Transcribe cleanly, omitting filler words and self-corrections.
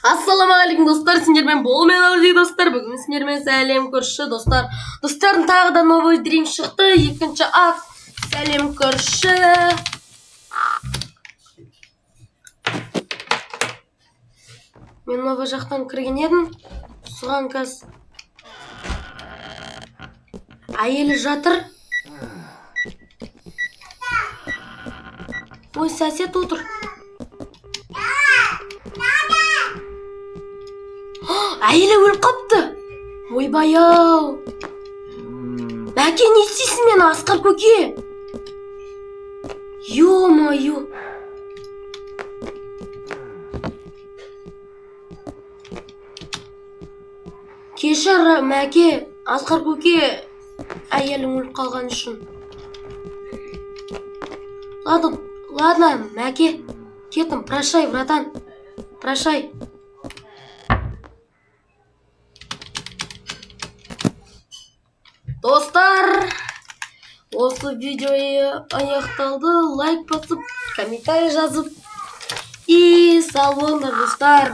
Ассалаумағалейкум достар, сендермен болмен ауызды достар. Бүгін сендермен сәлем көрші достар. Достардың тағы да новый дрим шықты. Екінші акт. Сәлем көрші. Мен новый жақтан кірген едім. Сұған кәз әйелі жатыр. Ой, сәсет отыр. Әйелі өліп қапты. Ойбай-ау. Мәке, не істейсің мен, Асқар көке? Ё-моё. Кешір, Мәке, Асқар көке, әйелің өліп қалған үшін. Ладно, Мәке, кеттім, прощай, братан, прощай. Достар, осы видео аяқталды. Лайк басып, комментарий жазып. И сау болыңдар достар.